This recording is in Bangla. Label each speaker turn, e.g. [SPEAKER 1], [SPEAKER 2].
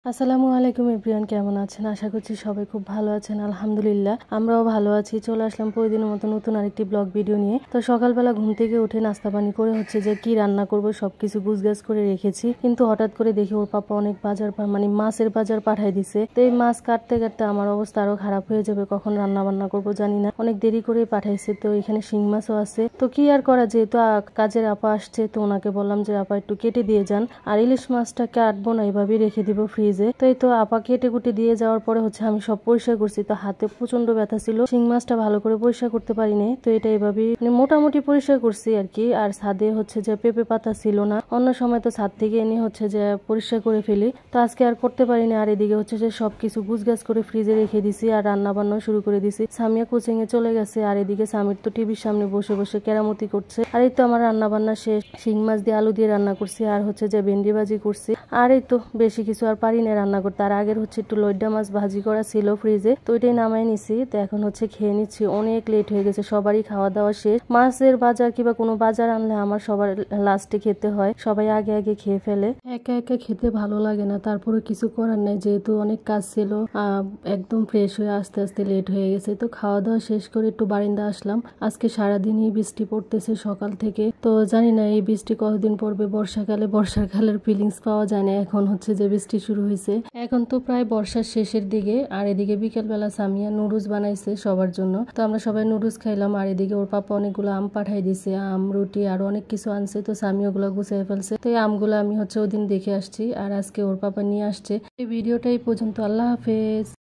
[SPEAKER 1] আসসালামু আলাইকুম এভরিওয়ান, কেমন আছেন? আশা করছি সবাই খুব ভালো আছেন। আলহামদুলিল্লাহ আমরাও ভালো আছি। চলে আসলাম প্রতিদিনের মতো নতুন আরেকটি ব্লগ ভিডিও নিয়ে। তো সকালবেলা ঘুম থেকে উঠে নাস্তা পানি করে হচ্ছে যে কি রান্না করব সবকিছু গুছগাছ করে রেখেছি, কিন্তু হঠাৎ করে দেখি ওর পাপা অনেক বাজার মানে মাছের বাজার পাঠাই দিছে। তো এই মাছ কাটতে কাটতে আমার অবস্থা আরো খারাপ হয়ে যাবে, কখন রান্না বান্না করব জানি না। অনেক দেরি করে পাঠাইছে। তো এখানে শিং মাছও আছে। তো কি আর করা, যেহেতু কাজের আপা আসছে তো ওনাকে বললাম যে আপা একটু কেটে দিয়ে যান, আর ইলিশ মাছটা কাটবো না, এভাবেই রেখে দিব ফ্রিজে। তো এই তো আপা কেটে কুটে দিয়ে যাওয়ার পরে হচ্ছে আমি সব পরিষ্কার করছি। তো হাতে প্রচন্ড ব্যথা ছিল, শিং মাছটা ভালো করে পরিষ্কার করতে পারিনি। তো এটা এভাবে মানে মোটামুটি পরিষ্কার করছি আর কি। আর ছাদে হচ্ছে যে পেঁপে পাতা ছিল না, অন্য সময় তো ছাদ থেকে এনে হচ্ছে যে পরিষ্কার করে ফেলি, তো আজকে আর করতে পারিনি। আর এদিকে হচ্ছে যে সবকিছু গুছগাছ করে ফ্রিজে রেখে দিছি আর রান্না বান্না শুরু করে দিছি। সামিয়া কোচিং এ চলে গেছে, আর এদিকে সামির তো টিভির সামনে বসে বসে কেরামতি করছে। আর এই তো আমার রান্না বান্না শেষ। শিং মাছ দিয়ে আলু দিয়ে রান্না করছি, আর হচ্ছে যে ভেন্ডি ভাজি করছি। আর এই তো বেশি কিছু আর পারি না রান্না করতে। তার আগের হচ্ছে একটু লইডা মাছ ভাজি করা ছিল ফ্রিজে, তো ওইটাই নামাই নিছি। তো এখন হচ্ছে খেয়ে নিচ্ছি, অনেক লেট হয়ে গেছে, সবারই খাওয়া দাওয়া শেষ। মাছের বাজার কিংবা কোনো বাজার আনলে আমার সবার লাস্টে খেতে হয়, সবাই আগে আগে খেয়ে ফেলে। একা একা খেতে ভালো লাগে না, তারপরে কিছু করার নাই, যেহেতু অনেক কাজ ছিল। একদম ফ্রেশ হয়ে আস্তে আস্তে লেট হয়ে গেছে। তো খাওয়া দাওয়া শেষ করে একটু বারান্দা আসলাম। আজকে সারাদিনই বৃষ্টি পড়তেছে সকাল থেকে, তো জানি না এই বৃষ্টি কতদিন পড়বে। বর্ষাকালের ফিলিংস পাওয়া যায় না, এখন হচ্ছে যে বৃষ্টি শুরু হয়েছে। এখন তো প্রায় বর্ষার শেষের দিকে। আর এদিকে বিকেলবেলা সামিয়া নুডলস বানাইছে সবার জন্য, তো আমরা সবাই নুডলস খাইলাম। আর এদিকে ওর পাপা অনেকগুলো আম পাঠাই দিছে, আম রুটি আরো অনেক কিছু আনছে। তো সামিয়া ওগুলো গুছিয়ে ফেলছে। তো এই আমগুলো আমি হচ্ছে ওদিন দেখে আসছি, আর আজকে ওর পাপা নিয়ে আসছে। এই ভিডিওটা এই পর্যন্ত। আল্লাহ হাফেজ।